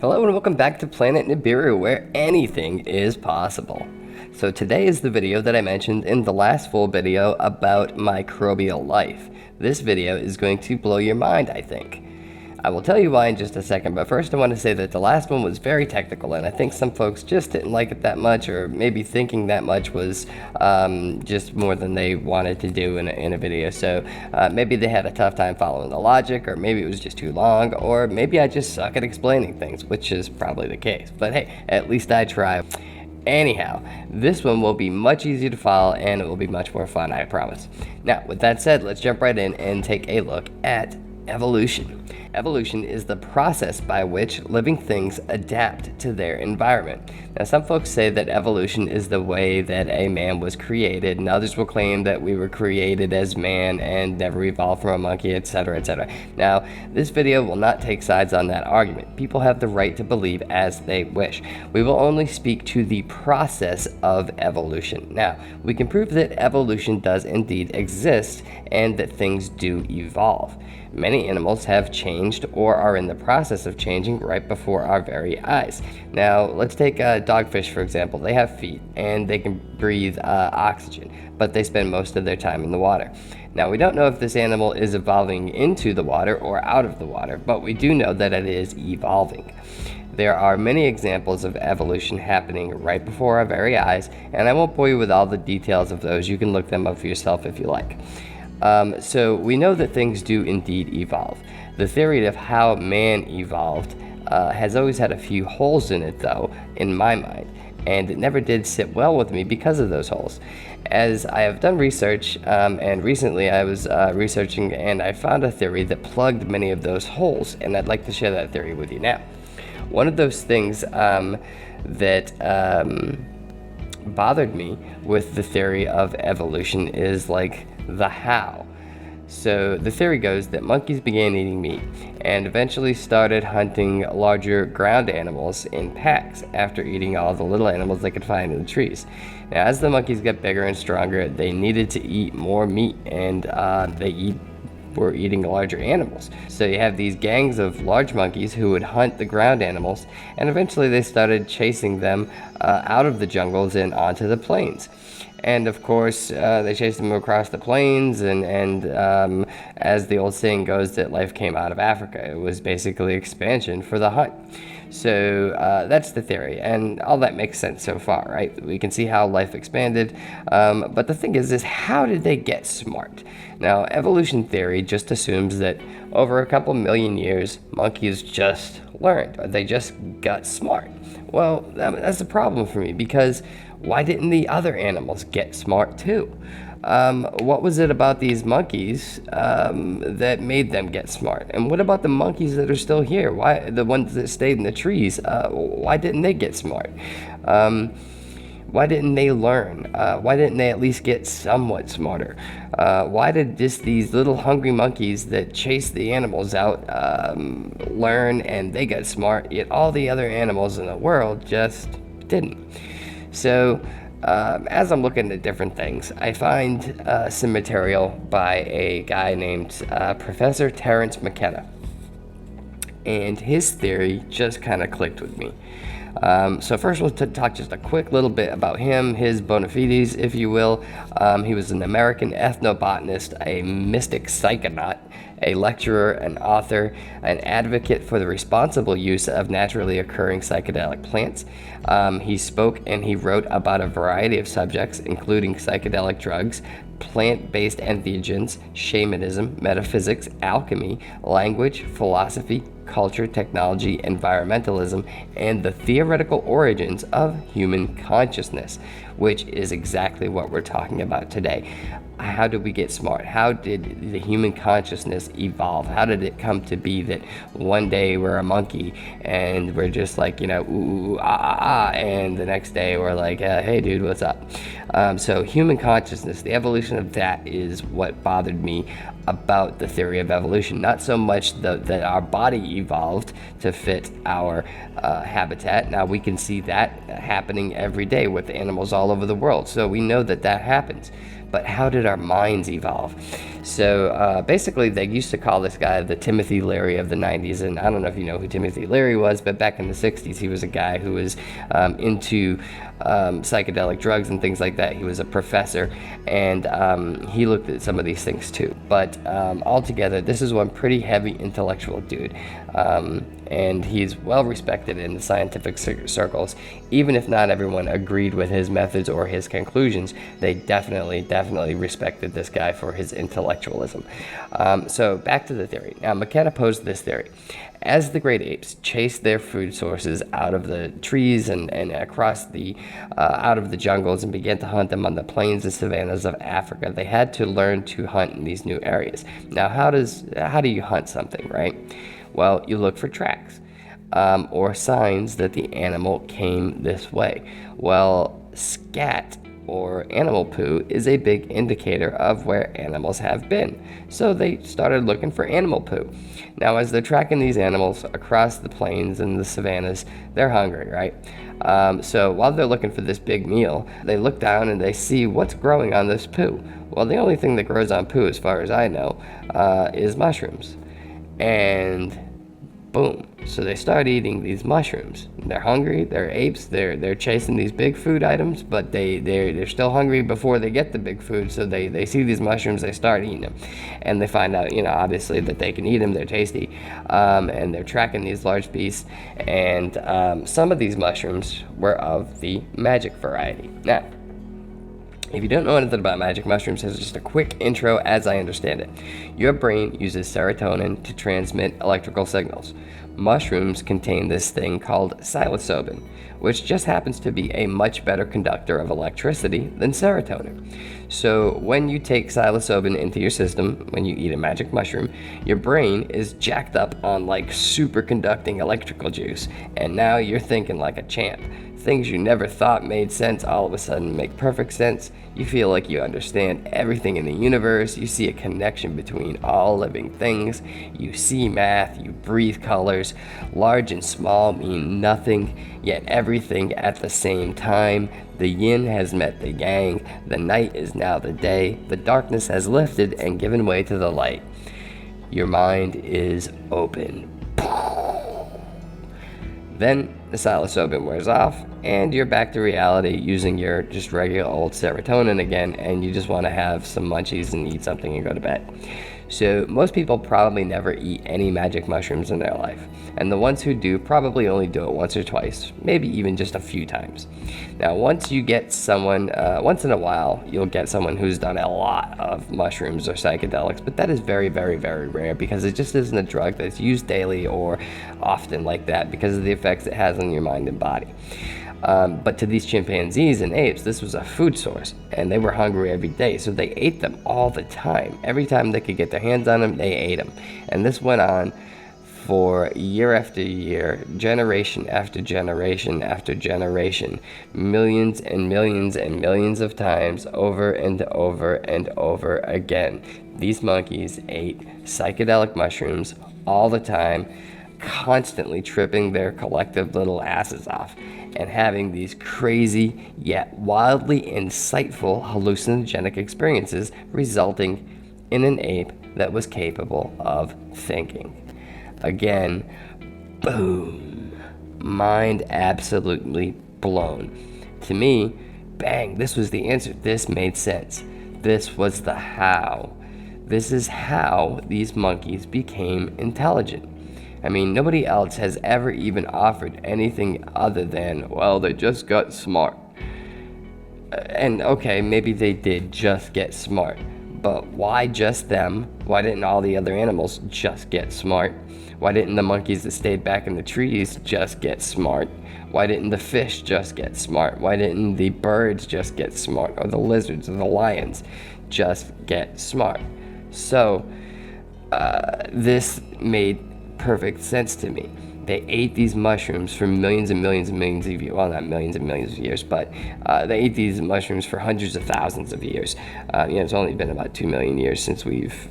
Hello and welcome back to Planet Nibiru, where anything is possible. So today is the video that I mentioned in the last full video about microbial life. This video is going to blow your mind, I think. I will tell you why in just a second, but first I want to say that the last one was very technical, and I think some folks just didn't like it that much, or maybe thinking that much was just more than they wanted to do in a video. So maybe they had a tough time following the logic, or maybe it was just too long, or maybe I just suck at explaining things, which is probably the case. But hey, at least I try. Anyhow, this one will be much easier to follow, and it will be much more fun, I promise. Now, with that said, let's jump right in and take a look at evolution. Evolution is the process by which living things adapt to their environment. Now, some folks say that evolution is the way that a man was created, and others will claim that we were created as man and never evolved from a monkey, etc., etc. Now, this video will not take sides on that argument. People have the right to believe as they wish. We will only speak to the process of evolution. Now, we can prove that evolution does indeed exist and that things do evolve. Many animals have changed or are in the process of changing right before our very eyes. Now, let's take dogfish, for example. They have feet and they can breathe oxygen, but they spend most of their time in the water. Now, we don't know if this animal is evolving into the water or out of the water, but we do know that it is evolving. There are many examples of evolution happening right before our very eyes, and I won't bore you with all the details of those. You can look them up for yourself if you like. So we know that things do indeed evolve. The theory of how man evolved has always had a few holes in it, though, in my mind, and it never did sit well with me because of those holes. As I have done research, and recently I was researching, and I found a theory that plugged many of those holes, and I'd like to share that theory with you now. One of those things that bothered me with the theory of evolution is like the how. So the theory goes that monkeys began eating meat and eventually started hunting larger ground animals in packs after eating all the little animals they could find in the trees. Now, as the monkeys got bigger and stronger, they needed to eat more meat, and were eating larger animals. So you have these gangs of large monkeys who would hunt the ground animals, and eventually they started chasing them out of the jungles and onto the plains. And of course, they chased them across the plains, and as the old saying goes, that life came out of Africa. It was basically expansion for the hunt. So that's the theory, and all that makes sense so far, right? We can see how life expanded, but the thing is how did they get smart? Now, evolution theory just assumes that over a couple million years, monkeys just learned, or they just got smart. Well, that's a problem for me, because why didn't the other animals get smart too? What was it about these monkeys that made them get smart? And what about the monkeys that are still here? Why the ones that stayed in the trees? Why didn't they get smart? Why didn't they learn? Why didn't they at least get somewhat smarter? Why did just these little hungry monkeys that chased the animals out learn and they got smart, yet all the other animals in the world just didn't? So, as I'm looking at different things, I find some material by a guy named Professor Terence McKenna, and his theory just kind of clicked with me. So first we'll talk just a quick little bit about him, his bona fides, if you will. He was an American ethnobotanist, a mystic psychonaut, a lecturer, an author, an advocate for the responsible use of naturally occurring psychedelic plants. He spoke and he wrote about a variety of subjects, including psychedelic drugs, plant-based entheogens, shamanism, metaphysics, alchemy, language, philosophy, culture, technology, environmentalism, and the theoretical origins of human consciousness, which is exactly what we're talking about today. How did we get smart? How did the human consciousness evolve? How did it come to be that one day we're a monkey and we're just like, ooh, ooh, ah, ah, ah, and the next day we're like, hey dude, what's up? So human consciousness, the evolution of that is what bothered me about the theory of evolution. Not so much that our body evolved to fit our habitat. Now we can see that happening every day with animals all over the world, so we know that happens. But how did our minds evolve? So basically, they used to call this guy the Timothy Leary of the 90s. And I don't know if you know who Timothy Leary was, but back in the 60s, he was a guy who was into psychedelic drugs and things like that. He was a professor, and he looked at some of these things too. But altogether, this is one pretty heavy intellectual dude. And he's well respected in the scientific circles. Even if not everyone agreed with his methods or his conclusions, they definitely respected this guy for his intellectualism. So back to the theory. Now, McKenna posed this theory. As the great apes chased their food sources out of the trees and across the out of the jungles and began to hunt them on the plains and savannas of Africa, they had to learn to hunt in these new areas. Now, how do you hunt something, right? Well, you look for tracks or signs that the animal came this way. Well, scat or animal poo is a big indicator of where animals have been. So they started looking for animal poo. Now, as they're tracking these animals across the plains and the savannas, they're hungry, right? So while they're looking for this big meal, they look down and they see what's growing on this poo. Well, the only thing that grows on poo, as far as I know, is mushrooms. And boom. So they start eating these mushrooms. They're hungry, they're apes, they're chasing these big food items, but they're still hungry before they get the big food, so they see these mushrooms, they start eating them. And they find out, obviously that they can eat them, they're tasty, and they're tracking these large beasts, and some of these mushrooms were of the magic variety. Now, if you don't know anything about magic mushrooms, here's just a quick intro as I understand it. Your brain uses serotonin to transmit electrical signals. Mushrooms contain this thing called psilocybin, which just happens to be a much better conductor of electricity than serotonin. So when you take psilocybin into your system, when you eat a magic mushroom, your brain is jacked up on like superconducting electrical juice, and now you're thinking like a champ. Things you never thought made sense all of a sudden make perfect sense. You feel like you understand everything in the universe. You see a connection between all living things. You see math. You breathe colors. Large and small mean nothing, yet everything at the same time. The yin has met the yang. The night is now the day. The darkness has lifted and given way to the light. Your mind is open. Then the psilocybin wears off, and you're back to reality using your just regular old serotonin again, and you just want to have some munchies and eat something and go to bed. So most people probably never eat any magic mushrooms in their life, and the ones who do probably only do it once or twice, maybe even just a few times. Now, once in a while, you'll get someone who's done a lot of mushrooms or psychedelics, but that is very, very, very rare because it just isn't a drug that's used daily or often like that because of the effects it has on your mind and body. But to these chimpanzees and apes, this was a food source, and they were hungry every day, so they ate them all the time. Every time they could get their hands on them, they ate them. And this went on for year after year, generation after generation after generation, millions and millions and millions of times, over and over and over again. These monkeys ate psychedelic mushrooms all the time, constantly tripping their collective little asses off and having these crazy yet wildly insightful hallucinogenic experiences, resulting in an ape that was capable of thinking. Again, boom, mind absolutely blown. To me, bang, this was the answer. This made sense. This was the how. This is how these monkeys became intelligent. I mean, nobody else has ever even offered anything other than, well, they just got smart. And okay, maybe they did just get smart, but why just them? Why didn't all the other animals just get smart? Why didn't the monkeys that stayed back in the trees just get smart? Why didn't the fish just get smart? Why didn't the birds just get smart? Or the lizards or the lions just get smart? So, this made perfect sense to me. They ate these mushrooms for millions and millions and millions of years. Well, not millions and millions of years, but they ate these mushrooms for hundreds of thousands of years. It's only been about 2 million years since we've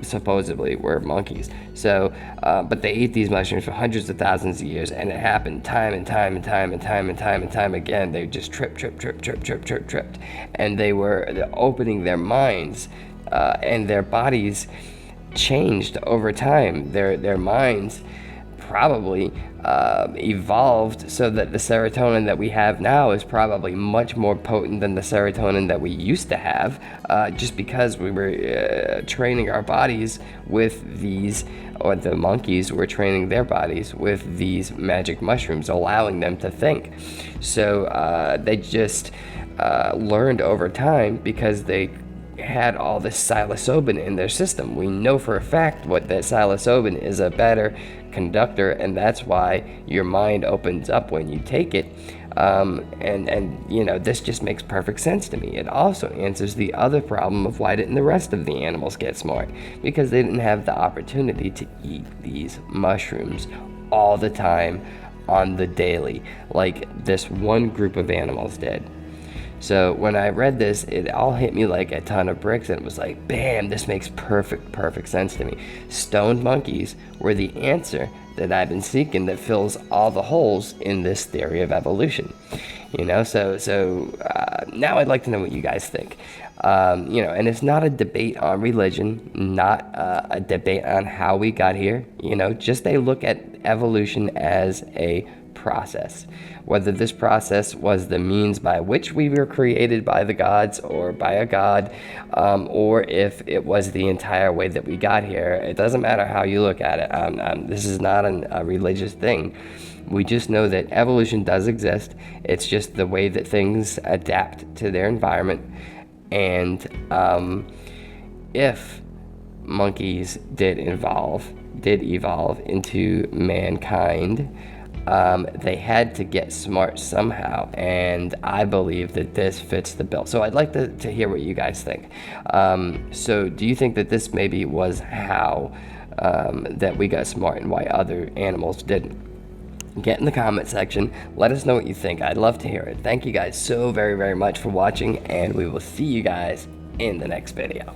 supposedly were monkeys. So, but they ate these mushrooms for hundreds of thousands of years, and it happened time and time and time and time and time and time again. They just tripped, and they were opening their minds and their bodies changed over time. Their minds probably evolved so that the serotonin that we have now is probably much more potent than the serotonin that we used to have, just because we were training our bodies with these, or the monkeys were training their bodies with these magic mushrooms, allowing them to think. So they just learned over time because they had all this psilocybin in their system. We know for a fact what that psilocybin is a better conductor, and that's why your mind opens up when you take it. And you know, this just makes perfect sense to me. It also answers the other problem of why didn't the rest of the animals get smart? Because they didn't have the opportunity to eat these mushrooms all the time on the daily, like this one group of animals did. So when I read this, it all hit me like a ton of bricks, and it was like, bam, this makes perfect sense to me. Stoned monkeys were the answer that I've been seeking that fills all the holes in this theory of evolution. You know, so now I'd like to know what you guys think. You know, and it's not a debate on religion, not a debate on how we got here, you know, just a look at evolution as a process. Whether this process was the means by which we were created by the gods or by a god, or if it was the entire way that we got here, it doesn't matter how you look at it. This is not a religious thing. We just know that evolution does exist. It's just the way that things adapt to their environment. And if monkeys did evolve into mankind, they had to get smart somehow, and I believe that this fits the bill. So I'd like to hear what you guys think. So do you think that this maybe was how that we got smart and why other animals didn't? Get in the comment section. Let us know what you think. I'd love to hear it. Thank you guys so very much for watching, and we will see you guys in the next video.